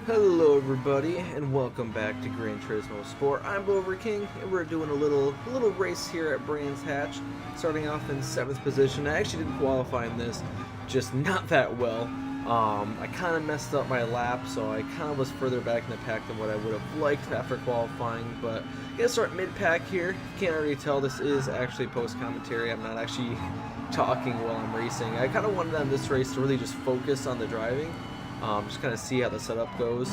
Hello everybody and welcome back to Gran Turismo Sport. I'm Bover King and we're doing a little race here at Brands Hatch, starting off in 7th position. I actually didn't qualify in this, just not that well. I kind of messed up my lap, so I kind of was further back in the pack than what I would have liked after qualifying, but I'm gonna start mid-pack here. You can't already tell this is actually post-commentary. I'm not actually talking while I'm racing. I kind of wanted on this race to really just focus on the driving. Just kind of see how the setup goes.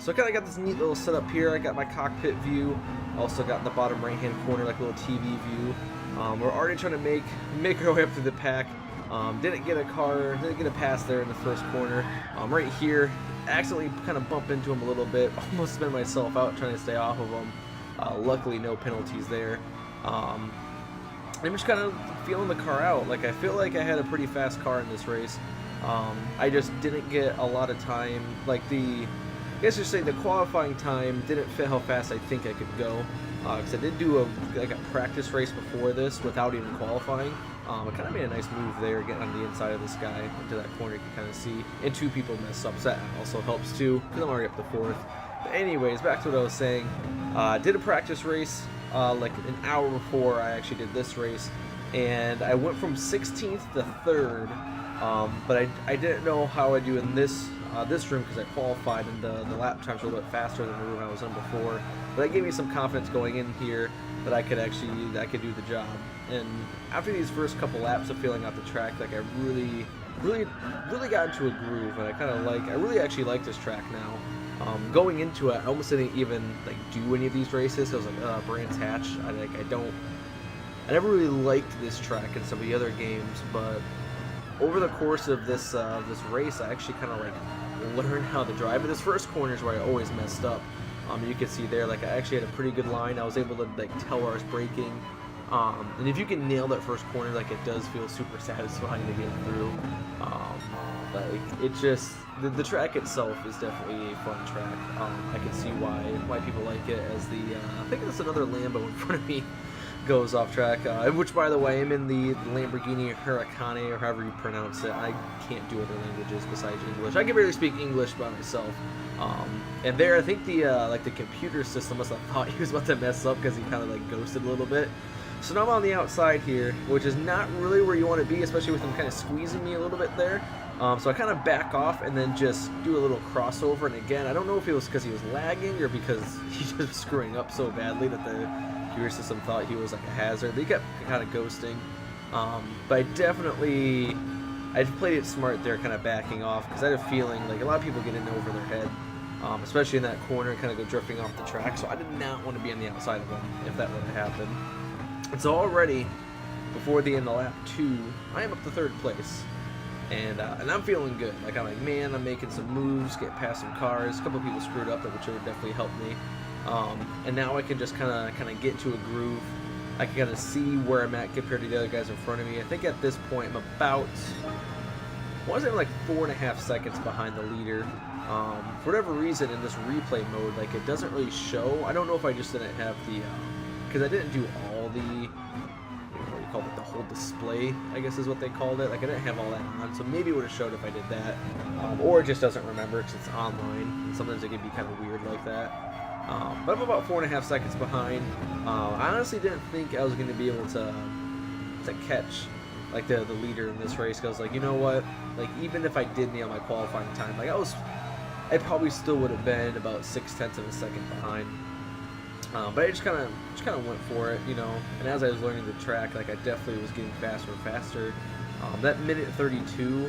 So I kind of got this neat little setup here. I got my cockpit view. Also got in the bottom right hand corner like a little TV view. We're already trying to make our way up through the pack. Didn't get a pass there in the first corner. Right here, accidentally kind of bumped into him a little bit. Almost spun myself out trying to stay off of him. Luckily, no penalties there. I'm just kind of feeling the car out. Like, I feel like I had a pretty fast car in this race. I just didn't get a lot of time. Like I guess you'd say the qualifying time didn't fit how fast I think I could go. Because I did do a practice race before this without even qualifying. I kind of made a nice move there, getting on the inside of this guy into that corner. You can kind of see, and two people messed up, so that also helps too, because I'm already up to 4th. But anyways, back to what I was saying. Did a practice race like an hour before I actually did this race, and I went from 16th to 3rd. But I didn't know how I'd do in this room because I qualified and the lap times were a little bit faster than the room I was in before. But that gave me some confidence going in here that I could do the job. And after these first couple laps of feeling out the track, like I really got into a groove, and I really actually like this track now. Going into it, I almost didn't even do any of these races. I was like, Brands Hatch. I never really liked this track in some of the other games, but over the course of this race, I actually kind of learned how to drive. But this first corner is where I always messed up. You can see there, I actually had a pretty good line. I was able to tell where I was braking. And if you can nail that first corner, it does feel super satisfying to get through. It just the track itself is definitely a fun track. I can see why people like it. As I think there's another Lambo in front of me goes off track, which by the way, I'm in the Lamborghini Huracan, or however you pronounce it. I can't do other languages besides English. I can barely speak English by myself. And there, I think the computer system must have thought he was about to mess up because he kind of ghosted a little bit. So now I'm on the outside here, which is not really where you want to be, especially with him kind of squeezing me a little bit there. So I kind of back off and then just do a little crossover. And again, I don't know if it was because he was lagging or because he just was screwing up so badly that the computer system thought he was a hazard. They kept kind of ghosting. But I played it smart there, kind of backing off, because I had a feeling a lot of people get in over their head, especially in that corner, and kind of go drifting off the track. So I did not want to be on the outside of him if that would have happened. And so already, before the end of lap 2, I am up to 3rd place. And I'm feeling good. I'm like, man, I'm making some moves, get past some cars. A couple of people screwed up, which would definitely help me. And now I can just kind of get into a groove. I can kind of see where I'm at compared to the other guys in front of me. I think at this point I'm about, I want to say 4.5 seconds behind the leader. For whatever reason, in this replay mode, it doesn't really show. I don't know if I just didn't have the, because I didn't do all the, what do you call it, the whole display, I guess is what they called it. I didn't have all that on, so maybe it would have showed if I did that. Or it just doesn't remember because it's online. Sometimes it can be kind of weird like that. But I'm about 4.5 seconds behind. I honestly didn't think I was going to be able to catch the leader in this race. Cause you know what? Even if I did nail my qualifying time, I probably still would have been about 0.6 of a second behind. But I just kind of went for it, you know. And as I was learning the track, I definitely was getting faster and faster. That minute 32.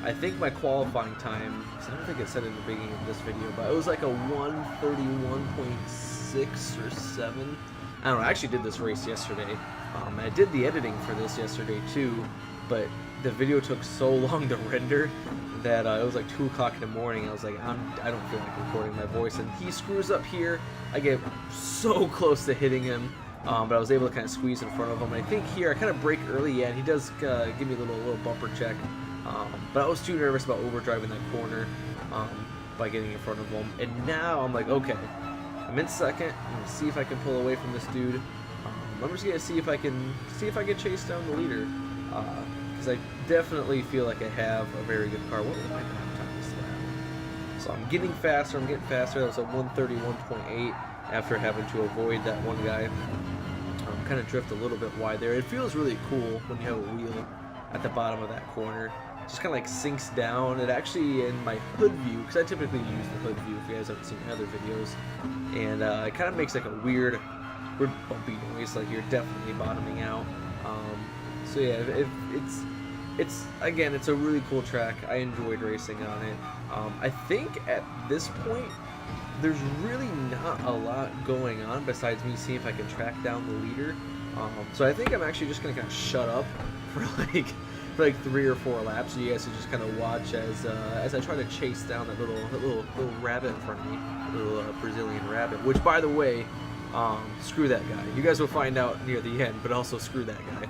I think my qualifying time, I don't think it said in the beginning of this video, but it was a 1:31.6 or 7. I don't know, I actually did this race yesterday. I did the editing for this yesterday too, but the video took so long to render that it was 2 o'clock in the morning. I was like, I don't feel like recording my voice, and he screws up here. I get so close to hitting him, but I was able to kind of squeeze in front of him. And I think here I kind of brake early, yeah, and he does give me a little bumper check. But I was too nervous about overdriving that corner by getting in front of him. And now I'm like, okay, I'm in 2nd. I'm gonna see if I can pull away from this dude. I'm just gonna see if I can chase down the leader, because I definitely feel like I have a very good car. What was my lap time this lap? So I'm getting faster, That was a 131.8 after having to avoid that one guy. Kind of drift a little bit wide there. It feels really cool when you have a wheel at the bottom of that corner. Just kind of like sinks down. It actually, in my hood view, because I typically use the hood view if you guys haven't seen my other videos, and it kind of makes like a weird bumpy noise, like you're definitely bottoming out. So yeah, it's again, it's a really cool track. I enjoyed racing on it. I think at this point, there's really not a lot going on besides me seeing if I can track down the leader. So I think I'm actually just gonna kind of shut up for like 3 or 4 laps, so you guys can just kind of watch as I try to chase down that little rabbit in front of me, little Brazilian rabbit. Which, by the way, screw that guy. You guys will find out near the end, but also screw that guy.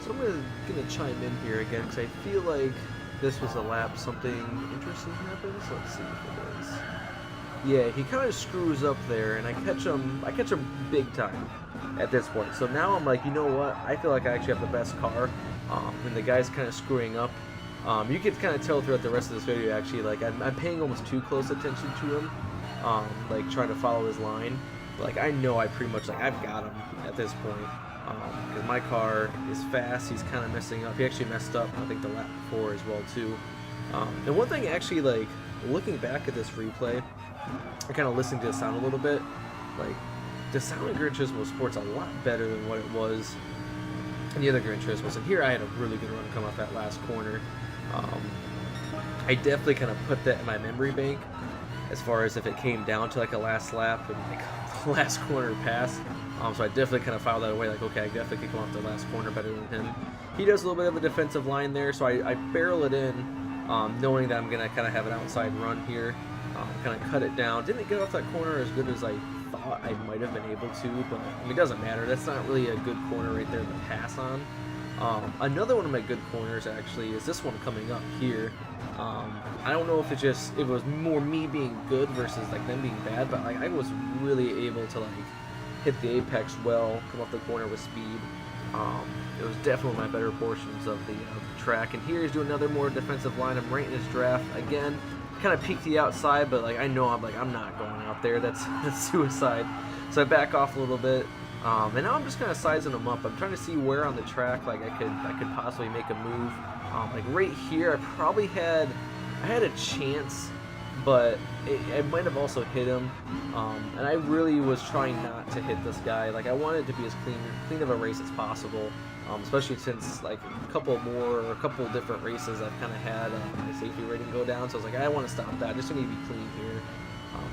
So I'm gonna chime in here again because I feel like this was a lap something interesting happens. Let's see if it is. Yeah, he kind of screws up there, and I catch him big time at this point. So now I'm like, you know what? I feel like I actually have the best car, and the guy's kind of screwing up. You can kind of tell throughout the rest of this video, actually, like I'm paying almost too close attention to him, like trying to follow his line. Like I know I pretty much I've got him at this point, because my car is fast. He's kind of messing up. He actually messed up, I think, the lap before as well too. And one thing, actually, like looking back at this replay, I kind of listening to the sound a little bit. Like the sound in Gran Turismo Sport's a lot better than what it was in the other Gran Turismos. And here I had a really good run come off that last corner. I definitely kind of put that in my memory bank as far as if it came down to like a last lap and like the last corner pass. So I definitely kind of filed that away, like, okay, I definitely could come off the last corner better than him. He does a little bit of a defensive line there, so I barrel it in, knowing that I'm going to kind of have an outside run here, kind of cut it down. Didn't get off that corner as good as I thought I might have been able to, but I mean, it doesn't matter. That's not really a good corner right there to pass on. Another one of my good corners actually is this one coming up here. I don't know if it was more me being good versus like them being bad, but like I was really able to like hit the apex well, come off the corner with speed. It was definitely my better portions of the track. And here he's doing another more defensive line. I'm right in his draft again. Kind of peeked the outside, but like I know I'm not going out there. That's suicide. So I back off a little bit. And now I'm just kind of sizing them up. I'm trying to see where on the track like I could possibly make a move. Like right here, I had a chance, but I might have also hit him. And I really was trying not to hit this guy. Like I wanted it to be as clean of a race as possible. Especially since like a couple different races I've kind of had my safety rating go down. So I was like, I want to stop that. I just need to be clean here.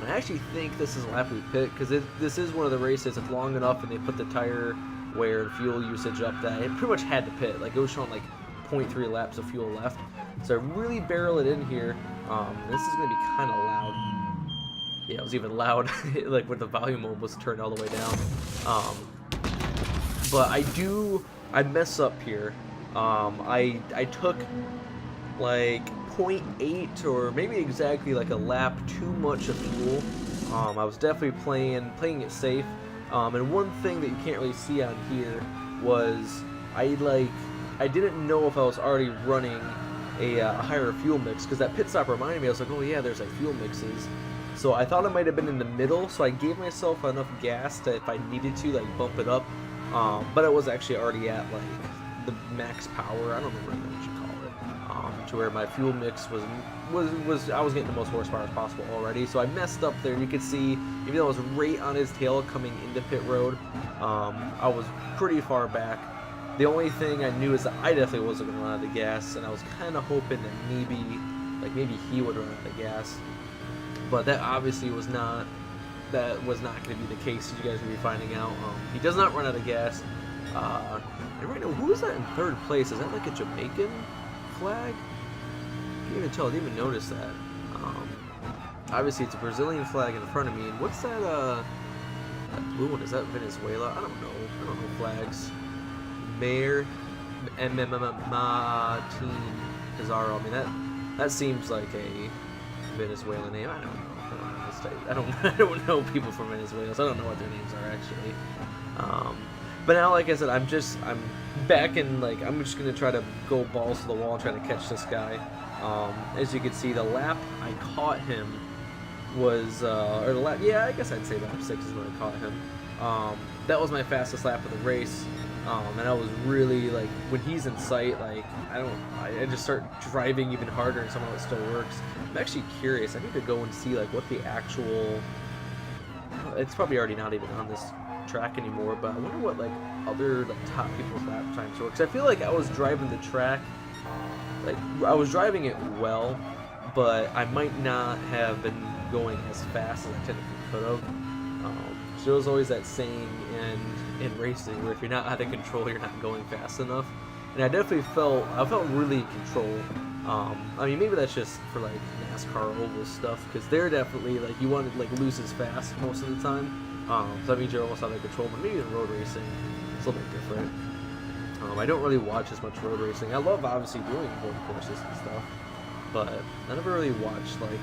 And I actually think this is a lap we pit because this is one of the races. It's long enough, and they put the tire wear and fuel usage up that it pretty much had to pit. Like it was showing like 0.3 laps of fuel left. So I really barrel it in here. This is gonna be kind of loud. Yeah, it was even loud, like when the volume was turned all the way down. But I mess up here. I took like 0.8 or maybe exactly like a lap too much of fuel. I was definitely playing it safe. And one thing that you can't really see on here was I didn't know if I was already running a higher fuel mix, because that pit stop reminded me. I was like, oh yeah, there's like fuel mixes. So I thought it might have been in the middle, so I gave myself enough gas to, if I needed to, like bump it up. But it was actually already at like the max power. I don't remember what you call it. To where my fuel mix was I was getting the most horsepower as possible already. So I messed up there. You could see, even though I was right on his tail coming into pit road, I was pretty far back. The only thing I knew is that I definitely wasn't going to run out of gas, and I was kind of hoping that maybe he would run out of gas. But that obviously was not going to be the case, as you guys will be finding out. He does not run out of gas. And right now, who is that in third place? Is that like a Jamaican flag? I can't even tell. I didn't even notice that. Obviously, it's a Brazilian flag in front of me. And what's that? That blue one? Is that Venezuela? I don't know flags. Mayor Martin Pizarro. I mean that seems like a Venezuelan name. I don't know people from Venezuela, so I don't know what their names are actually. But now, like I said, I'm back in, like, I'm just gonna try to go balls to the wall and try to catch this guy. As you can see, the lap I caught him was, yeah, I guess I'd say lap 6 is when I caught him. That was my fastest lap of the race. And I was really, like, when he's in sight, like, I just start driving even harder, and somehow it still works. I'm actually curious. I need to go and see, like, what the actual, it's probably already not even on this track anymore, but I wonder what, like, other, like, top people's lap times were. Because I feel like I was driving the track, like, I was driving it well, but I might not have been going as fast as I technically could have. So there was always that saying in racing where if you're not out of control, you're not going fast enough. And I definitely felt really in control. I mean, maybe that's just for like NASCAR oval stuff, because they're definitely like, you want to like lose as fast most of the time. So that means you're almost out of control. But maybe in road racing, it's a little bit different. I don't really watch as much road racing. I love obviously doing road courses and stuff, but I never really watched like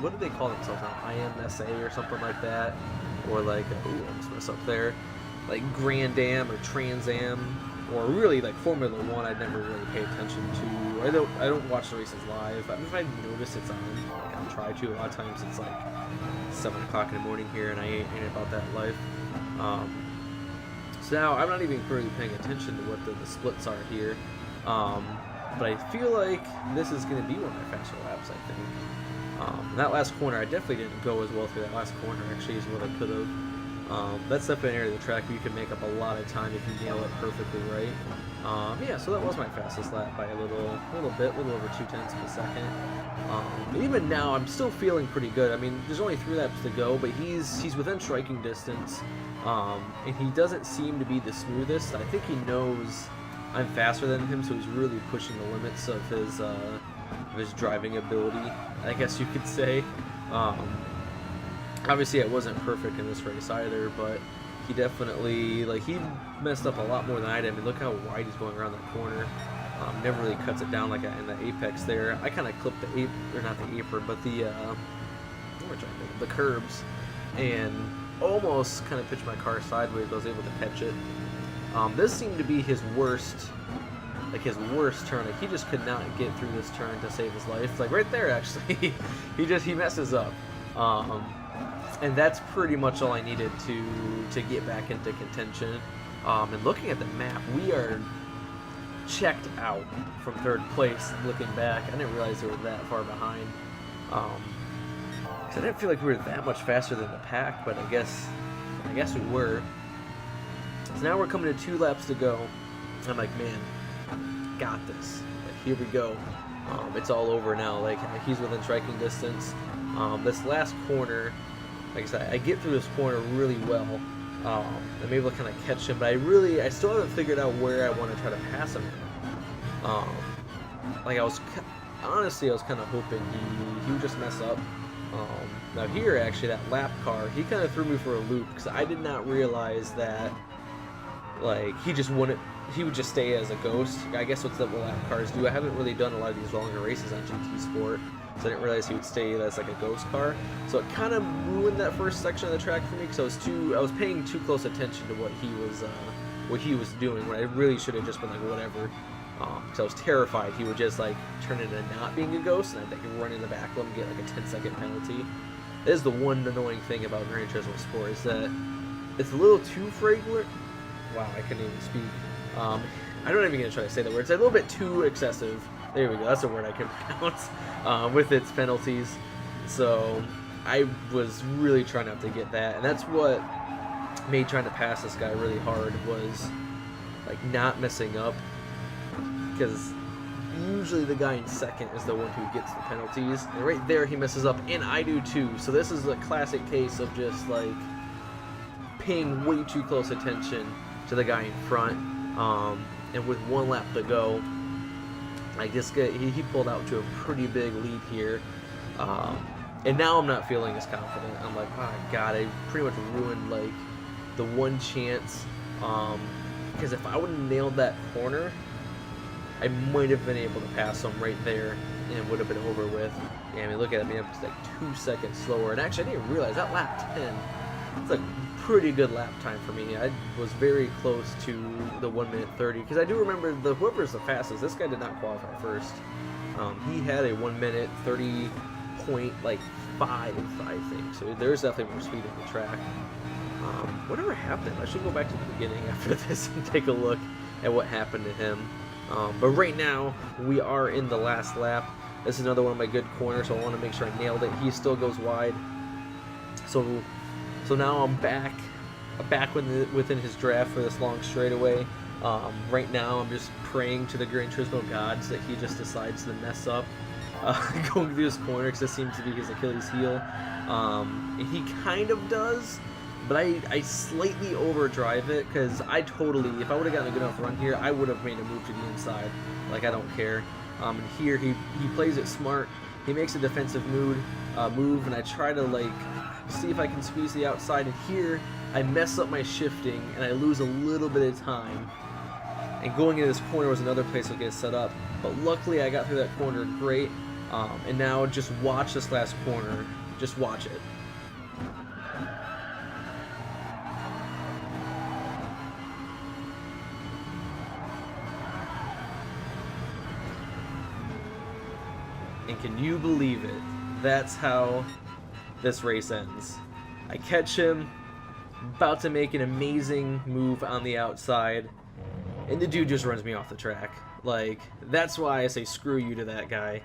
what do they call themselves now? IMSA or something like that, or like ooh, I almost messed up there, like Grand Am or Trans Am, or really like Formula One. I never really pay attention to. I don't watch the races live. I mean, if I notice it's on, like I'll try to. A lot of times it's like 7 o'clock in the morning here, and I ain't about that life. So now I'm not even really paying attention to what the splits are here, but I feel like this is going to be one of my faster laps, I think. That last corner, I definitely didn't go as well through that last corner, actually, as what I could have. That's definitely an area of the track where you can make up a lot of time if you nail it perfectly right. Yeah, so that was my fastest lap by a little over 0.2 of a second. Even now, I'm still feeling pretty good. I mean, there's only 3 laps to go, but he's within striking distance, and he doesn't seem to be the smoothest. I think he knows I'm faster than him, so he's really pushing the limits of his driving ability, I guess you could say. Obviously, I wasn't perfect in this race either, but he definitely, like, he messed up a lot more than I did. I mean, look how wide he's going around that corner. Never really cuts it down like in the apex there. I kind of clipped the or not the apron, but the curbs, and almost kind of pitched my car sideways. I was able to catch it. This seemed to be his worst, turn. Like, he just could not get through this turn to save his life. Like right there, actually, he messes up. And that's pretty much all I needed to get back into contention. And looking at the map, we are checked out from third place. Looking back, I didn't realize they were that far behind. I didn't feel like we were that much faster than the pack, but I guess we were. So now we're coming to 2 laps to go. I'm like, man, got this. Like, here we go. It's all over now. Like, he's within striking distance. This last corner, like I said, I get through this corner really well. I'm able to kind of catch him, but I still haven't figured out where I want to try to pass him. Like, honestly, I was kind of hoping he would just mess up. Now here, actually, that lap car, he kind of threw me for a loop, because I did not realize that, like, he would just stay as a ghost. I guess that's what lap cars do. I haven't really done a lot of these longer races on GT Sport, so I didn't realize he would stay as like a ghost car. So it kind of ruined that first section of the track for me, because I was paying too close attention to what he was doing, when I really should have just been like, whatever. Because I was terrified he would just like turn into not being a ghost, and I could run in the back of him and get like a 10-second penalty. That is the one annoying thing about Gran Turismo Sport, is that it's a little too fragrant. Wow, I couldn't even speak. I'm not even going to try to say that word. It's a little bit too excessive. There we go. That's a word I can pronounce with its penalties. So I was really trying not to get that, and that's what made trying to pass this guy really hard, was like not messing up, because usually the guy in second is the one who gets the penalties, and right there he messes up, and I do too. So this is a classic case of just like paying way too close attention to the guy in front. And with 1 lap to go, like this guy, he pulled out to a pretty big lead here. And now I'm not feeling as confident. I'm like, oh god, I pretty much ruined like the one chance. Because if I would have nailed that corner, I might have been able to pass him right there, and it would have been over with. Yeah, I mean, look at it, I'm just like 2 seconds slower. And actually, I didn't realize that lap 10. It's a pretty good lap time for me. I was very close to the 1:30, because I do remember whoever's the fastest. This guy did not qualify first. He had a 1:30.5, I think. So there's definitely more speed in the track. Whatever happened? I should go back to the beginning after this and take a look at what happened to him. But right now we are in the last lap. This is another one of my good corners, so I want to make sure I nailed it. He still goes wide. So now I'm back within his draft for this long straightaway. Right now I'm just praying to the Gran Turismo gods that he just decides to mess up going through this corner, because this seems to be his Achilles heel. And he kind of does, but I slightly overdrive it, because I totally, if I would have gotten a good enough run here, I would have made a move to the inside. Like, I don't care. And here he plays it smart. He makes a defensive move, and I try to like see if I can squeeze the outside, and here I mess up my shifting and I lose a little bit of time, and going into this corner was another place to get set up, but luckily I got through that corner great. And now just watch this last corner, just watch it. And can you believe it? That's how this race ends. I catch him, about to make an amazing move on the outside, and the dude just runs me off the track. Like, that's why I say screw you to that guy.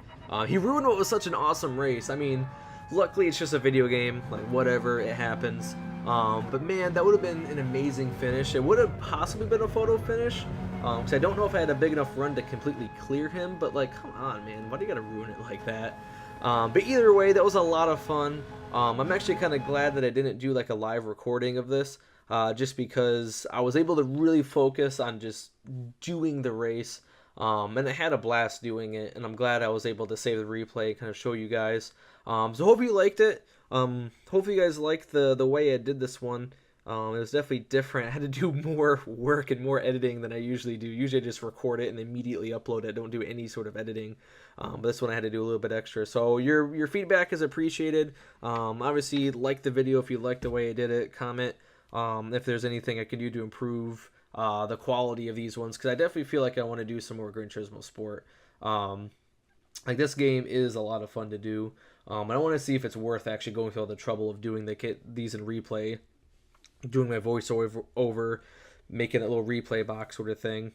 He ruined what was such an awesome race. I mean, luckily it's just a video game, like whatever, it happens. But man, that would have been an amazing finish. It would have possibly been a photo finish, because I don't know if I had a big enough run to completely clear him, but like, come on man, why do you gotta ruin it like that? But either way, that was a lot of fun. I'm actually kind of glad that I didn't do like a live recording of this, just because I was able to really focus on just doing the race, and I had a blast doing it, and I'm glad I was able to save the replay, kind of show you guys. So hope you liked it. Hopefully you guys liked the way I did this one. It was definitely different. I had to do more work and more editing than I usually do. Usually I just record it and immediately upload it. Don't do any sort of editing. But this one I had to do a little bit extra. So your feedback is appreciated. Obviously, like the video if you like the way I did it. Comment if there's anything I can do to improve the quality of these ones, because I definitely feel like I want to do some more Gran Turismo Sport. Like, this game is a lot of fun to do. I want to see if it's worth actually going through all the trouble of doing these in replay, doing my voiceover over, making a little replay box sort of thing.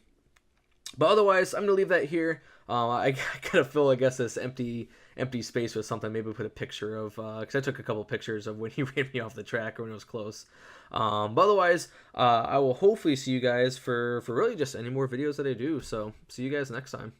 But otherwise, I'm gonna leave that here. I gotta fill, I guess, this empty space with something. Maybe put a picture of, because I took a couple pictures of when he ran me off the track or when it was close. But otherwise, I will hopefully see you guys for really just any more videos that I do. So see you guys next time.